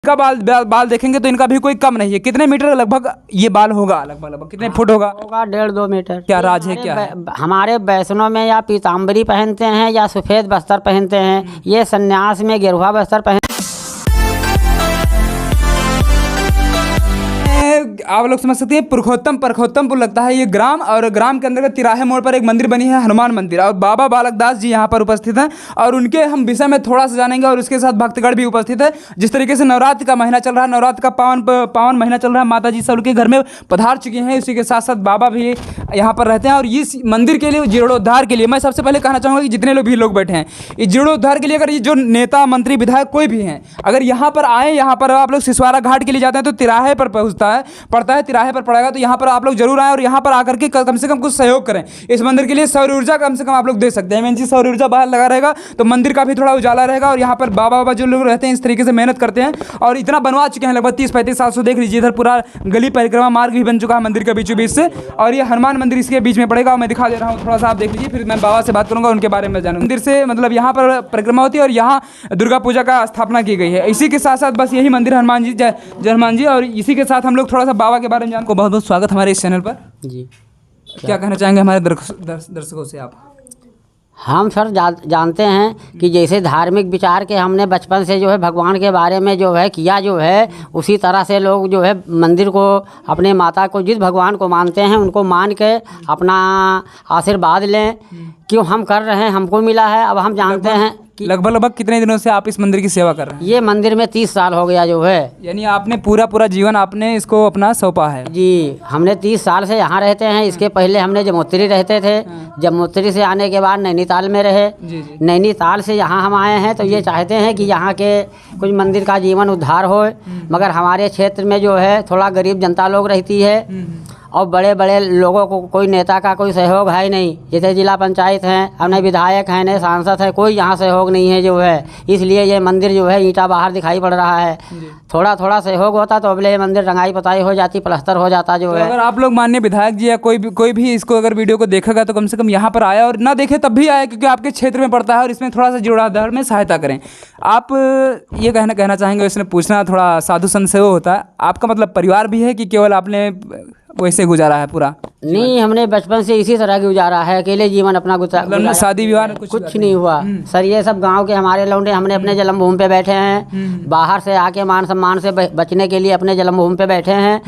इनका बाल देखेंगे तो इनका भी कोई कम नहीं है। कितने मीटर लगभग ये बाल होगा? लगभग कितने फुट होगा? 1.5-2 मीटर। क्या राज है, क्या है? हमारे वैष्णव में या पीताम्बरी पहनते हैं या सफ़ेद बस्तर पहनते हैं, ये सन्यास में गेरुआ बस्तर पहन। आप लोग समझ सकते हैं पुरुषोत्तमपुर लगता है ये ग्राम, और ग्राम के अंदर तिराहे मोड़ पर एक मंदिर बनी है, हनुमान मंदिर, और बाबा बालक दास जी यहाँ पर उपस्थित हैं और उनके हम विषय में थोड़ा सा जानेंगे। और उसके साथ भक्तगण भी उपस्थित है। जिस तरीके से नवरात्र का महीना चल रहा है, नवरात्र का पावन महीना चल रहा है, माता जी सब उनके घर में पधार चुके हैं। उसी के साथ साथ बाबा भी यहाँ पर रहते हैं। और इस मंदिर के लिए, जीर्णोद्धार के लिए मैं सबसे पहले कहना चाहूँगा कि जितने लोग बैठे हैं, इस जीर्णोद्धार के लिए अगर ये जो नेता मंत्री विधायक कोई भी हैं, अगर यहाँ पर आए, यहाँ पर आप लोग सिसवारा घाट के लिए जाते हैं तो तिराहे पर पड़ता है, तिराहे पर पड़ेगा, तो यहाँ पर आप लोग जरूर आएँ और यहाँ पर आकर के कम से कम कुछ सहयोग करें। इस मंदिर के लिए सौर ऊर्जा कम से कम आप लोग दे सकते हैं। मेन सौर ऊर्जा बाहर लगा रहेगा तो मंदिर का भी थोड़ा उजाला रहेगा। और यहाँ पर बाबा जो लोग रहते हैं इस तरीके से मेहनत करते हैं और इतना बनवा चुके हैं, लगभग 30-35 साल से। देख लीजिए इधर पूरा गली परिक्रमा मार्ग भी बन चुका है मंदिर के बीचों बीच से, और ये हनुमान मंदिर इसके बीच में पड़ेगा। मैं दिखा दे रहा हूँ, थोड़ा सा आप देख लीजिए, फिर मैं बाबा से बात करूँगा, उनके बारे में जानूँ। मंदिर से मतलब यहाँ पर परिक्रमा होती है और यहाँ दुर्गा पूजा का स्थापना की गई है। इसी के साथ साथ बस यही मंदिर हनुमान जी, जय हनुमान जी। और इसी के साथ हम लोग थोड़ा सा बाबा के बारे में जान को बहुत बहुत स्वागत हमारे इस चैनल पर जी। क्या कहना चाहेंगे हमारे दर्शकों से आप? हम सर जानते हैं कि जैसे धार्मिक विचार के हमने बचपन से जो है भगवान के बारे में जो है किया जो है, उसी तरह से लोग जो है मंदिर को, अपने माता को, जिस भगवान को मानते हैं उनको मान के अपना आशीर्वाद लें। क्यों हम कर रहे हैं, हमको मिला है। अब हम जानते हैं कि लगभग कितने दिनों से आप इस मंदिर की सेवा कर रहे हैं? ये मंदिर में 30 साल हो गया जो है। यानी आपने पूरा जीवन आपने इसको अपना सौंपा है? जी, हमने 30 साल से यहाँ रहते हैं। इसके पहले हमने जमुत्री रहते थे। जमुत्री से आने के बाद नैनीताल में रहे। नैनीताल से यहाँ हम आए हैं तो ये चाहते हैं कि यहाँ के कुछ मंदिर का जीवन उद्धार हो। मगर हमारे क्षेत्र में जो है थोड़ा गरीब जनता लोग रहती है और बड़े बड़े लोगों को कोई नेता का कोई सहयोग है नहीं। जैसे जिला पंचायत हैं, अब न विधायक हैं, न सांसद है, कोई यहाँ सहयोग नहीं है जो है। इसलिए ये मंदिर जो है ईंटा बाहर दिखाई पड़ रहा है। थोड़ा सहयोग होता तो अगले मंदिर रंगाई पुताई हो जाती, प्लास्टर हो जाता जो है। अगर आप लोग माननीय विधायक जी या कोई भी इसको अगर वीडियो को देखेगा तो कम से कम यहाँ पर आया, और ना देखे तब भी आया क्योंकि आपके क्षेत्र में पड़ता है और इसमें थोड़ा सा जीर्णोद्धार में सहायता करें। आप ये कहना चाहेंगे, इसने पूछना थोड़ा साधु संत से वो होता है, आपका मतलब परिवार भी है कि केवल आपने वैसे गुजारा है पूरा? नहीं, हमने बचपन से इसी तरह की गुजारा है, अकेले जीवन अपना गुजारा। शादी विवाह कुछ नहीं हुआ सर। ये सब गांव के हमारे लौंडे, हमने अपने जन्मभूमि पे बैठे हैं। बाहर से आके मान सम्मान से बचने के लिए अपने जन्मभूमि पे बैठे हैं।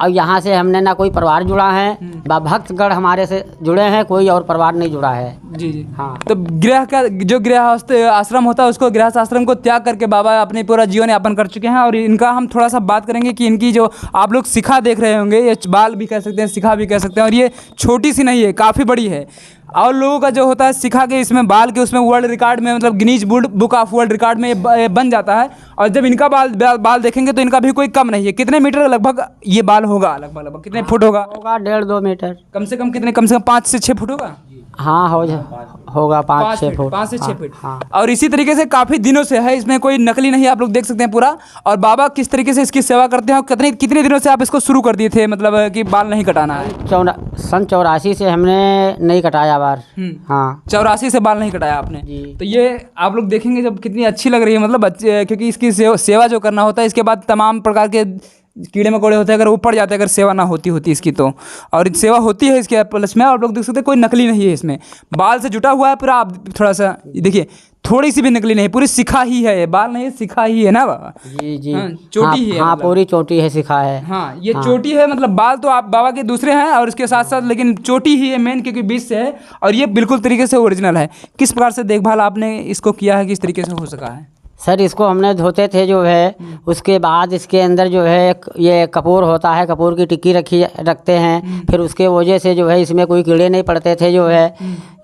अब यहाँ से हमने ना कोई परिवार जुड़ा है, भक्तगण हमारे से जुड़े हैं, कोई और परिवार नहीं जुड़ा है। जी हाँ। तो गृहस्थ आश्रम होता है, उसको गृहस्थ आश्रम को त्याग करके बाबा अपने पूरा जीवन यापन कर चुके हैं। और इनका हम थोड़ा सा बात करेंगे कि इनकी जो आप लोग शिखा देख रहे होंगे, ये बाल भी कह सकते हैं, शिखा भी कह सकते हैं, और ये छोटी सी नहीं है, काफ़ी बड़ी है। और लोगों का जो होता है शिखा के इसमें बाल के उसमें वर्ल्ड रिकॉर्ड में, मतलब Guinness book of world record में ये बन जाता है। और जब इनका बाल देखेंगे तो इनका भी कोई कम नहीं है। कितने मीटर लगभग ये बाल होगा? लगभग कितने फुट होगा? 1.5-2 मीटर। कम से कम कितने? कम से कम 5 से 6 फुट होगा। हाँ होगा 5-6 फुट। 5 से 6 फुट। और इसी तरीके से काफ़ी दिनों से है, इसमें कोई नकली नहीं, आप लोग देख सकते हैं पूरा। और बाबा किस तरीके से इसकी सेवा करते हैं, और कितने दिनों से आप इसको शुरू कर दिए थे, मतलब कि बाल नहीं कटाना है? सन 84 से हमने नहीं कटाया बाल। हाँ, 84 से बाल नहीं कटाया आपने। तो ये आप लोग देखेंगे जब कितनी अच्छी लग रही है, मतलब क्योंकि इसकी सेवा जो करना होता है, इसके बाद तमाम प्रकार के कीड़े मकोड़े होते हैं, अगर वो पड़ जाते हैं, अगर सेवा ना होती इसकी तो। और सेवा होती है इसके प्लस में, आप लोग देख सकते हैं कोई नकली नहीं है इसमें, बाल से जुटा हुआ है पूरा। आप थोड़ा सा देखिए, थोड़ी सी भी नकली नहीं, पूरी शिखा ही है, ये बाल नहीं है, शिखा ही है ना बाबा? जी। हाँ, चोटी ही है। हाँ, पूरी चोटी है, शिखा है। हाँ, ये चोटी है, मतलब बाल तो आप बाबा के दूसरे हैं और उसके साथ साथ, लेकिन चोटी ही है मेन, क्योंकि बीच से है और ये बिल्कुल तरीके से ओरिजिनल है। किस प्रकार से देखभाल आपने इसको किया है, किस तरीके से हो सका है? सर, इसको हमने धोते थे जो है, उसके बाद इसके अंदर जो है ये कपूर होता है, कपूर की टिक्की रखते हैं। फिर उसके वजह से जो है इसमें कोई कीड़े नहीं पड़ते थे जो है।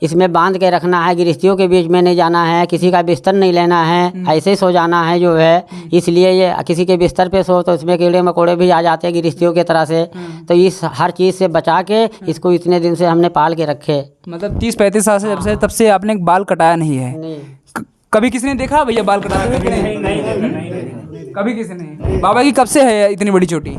इसमें बांध के रखना है, गृहस्थियों के बीच में नहीं जाना है, किसी का बिस्तर नहीं लेना है, ऐसे ही सो जाना है जो है। इसलिए ये किसी के बिस्तर पे सो तो इसमें कीड़े मकोड़े भी आ जाते हैं गृहस्थियों की तरह से। तो इस हर चीज़ से बचा के इसको इतने दिन से हमने पाल के रखे। मतलब 30-35 साल से तब से आपने बाल कटाया नहीं है? नहीं। कभी किसी ने देखा भैया बाल कटाते हुए? नहीं। कभी किसी ने? बाबा की कब से है इतनी बड़ी चोटी?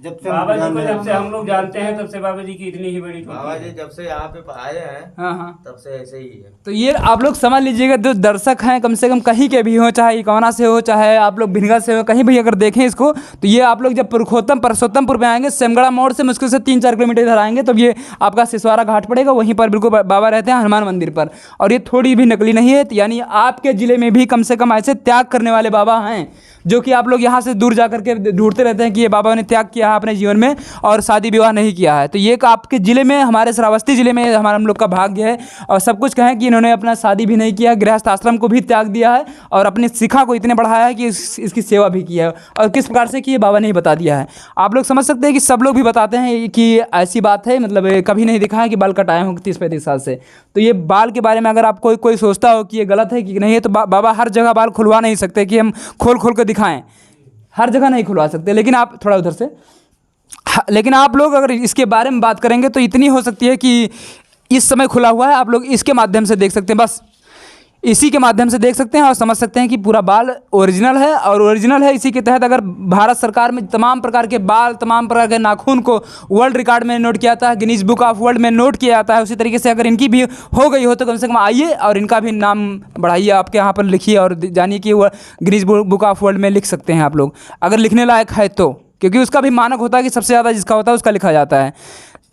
जब से बाबा जी को जब से हम लोग जानते हैं तब से बाबा जी की इतनी ही बड़ी बाबा जी जब से यहाँ पे आए हैं हाँ हाँ। तब से ऐसे ही है। तो ये आप लोग समझ लीजिएगा, जो दर्शक हैं कम से कम कहीं के भी हो, चाहे इकौना से हो, चाहे आप लोग भिनगा से हो, कहीं भी अगर देखें इसको, तो ये आप लोग जब परसोत्तमपुर में आएंगे, सेमगढ़ा मोड़ से मुश्किल से 3-4 किलोमीटर इधर आएंगे, तब ये आपका सिसवारा घाट पड़ेगा, वहीं पर बिल्कुल बाबा रहते हैं हनुमान मंदिर पर। और ये थोड़ी भी नकली नहीं है, यानी आपके ज़िले में भी कम से कम ऐसे त्याग करने वाले बाबा हैं जो कि आप लोग यहाँ से दूर जा करके ढूंढते रहते हैं कि ये बाबा ने त्याग किया है अपने जीवन में और शादी विवाह नहीं किया है। तो ये एक आपके ज़िले में, हमारे श्रावस्ती ज़िले में हम लोग का भाग्य है। और सब कुछ कहें कि इन्होंने अपना शादी भी नहीं किया, गृहस्थ आश्रम को भी त्याग दिया है और अपनी शिखा को इतने बढ़ाया है कि इसकी सेवा भी की है। और किस प्रकार से कि ये बाबा ने ही बता दिया है। आप लोग समझ सकते हैं कि सब लोग भी बताते हैं कि ऐसी बात है, मतलब कभी नहीं दिखा है कि बाल कटाए हों 30-35 साल से। तो ये बाल के बारे में अगर आप कोई सोचता हो कि ये गलत है कि नहीं है, तो बाबा हर जगह बाल खुलवा नहीं सकते कि हम खोल कर दिखाएं, हर जगह नहीं खुलवा सकते। लेकिन आप थोड़ा उधर से, लेकिन आप लोग अगर इसके बारे में बात करेंगे तो इतनी हो सकती है कि इस समय खुला हुआ है, आप लोग इसके माध्यम से देख सकते हैं, बस इसी के माध्यम से देख सकते हैं और समझ सकते हैं कि पूरा बाल ओरिजिनल है। और ओरिजिनल है, इसी के तहत अगर भारत सरकार में तमाम प्रकार के बाल, तमाम प्रकार के नाखून को वर्ल्ड रिकॉर्ड में नोट किया जाता है, गिनीज बुक ऑफ वर्ल्ड में नोट किया जाता है, उसी तरीके से अगर इनकी भी हो गई हो तो कम से कम आइए और इनका भी नाम बढ़ाइए, आपके यहाँ पर लिखिए और जानिए कि वो गिनीज बुक ऑफ वर्ल्ड में लिख सकते हैं आप लोग, अगर लिखने लायक है तो। क्योंकि उसका भी मानक होता है कि सबसे ज़्यादा जिसका होता है उसका लिखा जाता है।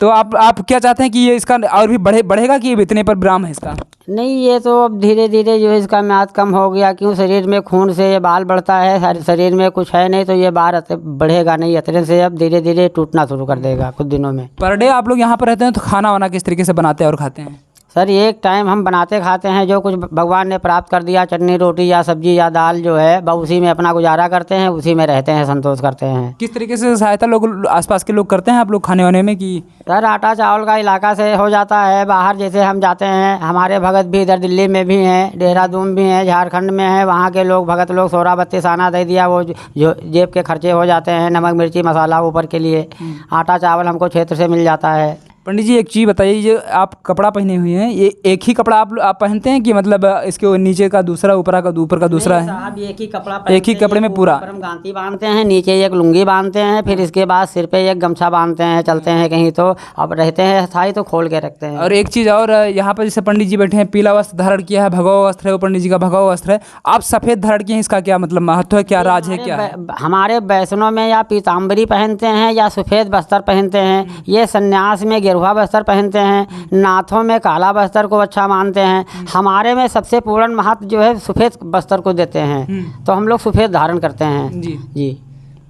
तो आप क्या चाहते हैं कि ये इसका और भी बढ़ेगा कि इतने पर विराम है इसका? नहीं, ये तो अब धीरे धीरे जो है इसका म्याद कम हो गया। क्यों, शरीर में खून से ये बाल बढ़ता है, शरीर में कुछ है नहीं तो ये बाल बढ़ेगा नहीं, इतने से अब धीरे धीरे टूटना शुरू कर देगा कुछ दिनों में। पर डे आप लोग यहाँ पर रहते हैं तो खाना वाना किस तरीके से बनाते हैं और खाते हैं? सर, एक टाइम हम बनाते खाते हैं, जो कुछ भगवान ने प्राप्त कर दिया, चटनी रोटी या सब्जी या दाल जो है, बस उसी में अपना गुजारा करते हैं, उसी में रहते हैं, संतोष करते हैं। किस तरीके से सहायता लोग आसपास के लोग करते हैं आप लोग खाने वाने में कि? सर, आटा चावल का इलाका से हो जाता है। बाहर जैसे हम जाते हैं, हमारे भगत भी इधर दिल्ली में भी हैं, देहरादून भी हैं, झारखंड में हैं, वहाँ के लोग भगत लोग 16-32 आना दे दिया, वो जो जेब के खर्चे हो जाते हैं, नमक मिर्ची मसाला ऊपर के लिए। आटा चावल हमको क्षेत्र से मिल जाता है। पंडित जी एक चीज़ बताइए, ये आप कपड़ा पहने हुए हैं, ये एक ही कपड़ा आप पहनते हैं कि मतलब इसके नीचे का दूसरा, ऊपर का दूसरा है? साहब, एक ही कपड़ा, एक ही कपड़े में पूरा हम गांती बांधते हैं, नीचे एक लुंगी बांधते हैं, फिर इसके बाद सिर पे एक गमछा बांधते हैं, चलते हैं कहीं तो। अब रहते हैं स्थाई तो खोल के रखते हैं। और एक चीज़ और, यहाँ पर जैसे पंडित जी बैठे हैं, पीला वस्त्र धारण किया है, भगवा वस्त्र है, वो पंडित जी का भगवा वस्त्र है, आप सफ़ेद धारण किए हैं, इसका क्या मतलब महत्व है, क्या राज है, क्या है? हमारे वैष्णव में या पीताम्बरी पहनते हैं या सफ़ेद वस्त्र पहनते हैं, ये सन्यास में गेरुआ वस्त्र पहनते हैं, नाथों में काला वस्त्र को अच्छा मानते हैं। हमारे में सबसे पूर्ण महत्व जो है सफ़ेद वस्त्र को देते हैं, तो हम लोग सफ़ेद धारण करते हैं। जी जी,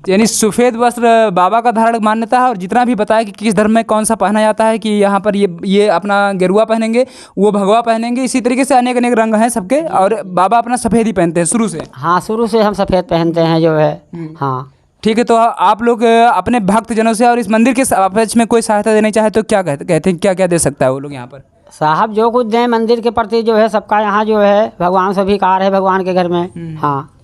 यानी सफ़ेद वस्त्र बाबा का धारण मान्यता है। और जितना भी बताया कि किस धर्म में कौन सा पहना जाता है, कि यहाँ पर ये अपना गेरुआ पहनेंगे, वो भगवा पहनेंगे, इसी तरीके से अनेक अनेक रंग हैं सबके, और बाबा अपना सफ़ेद ही पहनते हैं शुरू से। हाँ, शुरू से हम सफ़ेद पहनते हैं जो है। हाँ, ठीक है। तो आप लोग अपने भक्तजनों से और इस मंदिर के पक्ष में कोई सहायता देनी चाहे तो क्या कहते हैं, क्या क्या दे सकता है वो लोग यहाँ पर? साहब, जो कुछ दें मंदिर के प्रति जो है, सबका यहाँ जो है भगवान से अधिकार है, भगवान के घर में। हाँ,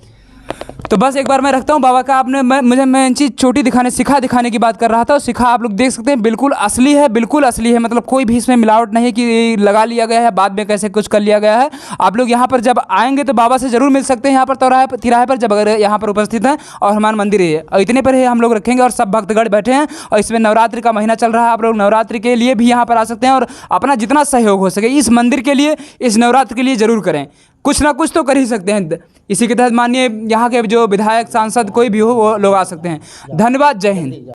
तो बस एक बार मैं रखता हूँ बाबा का। आपने मैं चीज़ छोटी शिखा दिखाने की बात कर रहा था, और शिखा आप लोग देख सकते हैं बिल्कुल असली है, बिल्कुल असली है, मतलब कोई भी इसमें मिलावट नहीं है कि लगा लिया गया है, बाद में कैसे कुछ कर लिया गया है। आप लोग यहाँ पर जब आएंगे तो बाबा से ज़रूर मिल सकते हैं, यहाँ पर तिराहे पर जब अगर यहाँ पर उपस्थित हैं, और हनुमान मंदिर है, और इतने पर ही हम लोग रखेंगे। और सब भक्तगण बैठे हैं, और इसमें नवरात्रि का महीना चल रहा है, आप लोग नवरात्रि के लिए भी यहाँ पर आ सकते हैं, और अपना जितना सहयोग हो सके इस मंदिर के लिए, इस नवरात्रि के लिए ज़रूर करें। कुछ ना कुछ तो कर ही सकते हैं। इसी के तहत माननीय यहाँ के जो विधायक, सांसद कोई भी हो, वो लोग आ सकते हैं। धन्यवाद, जय हिंद।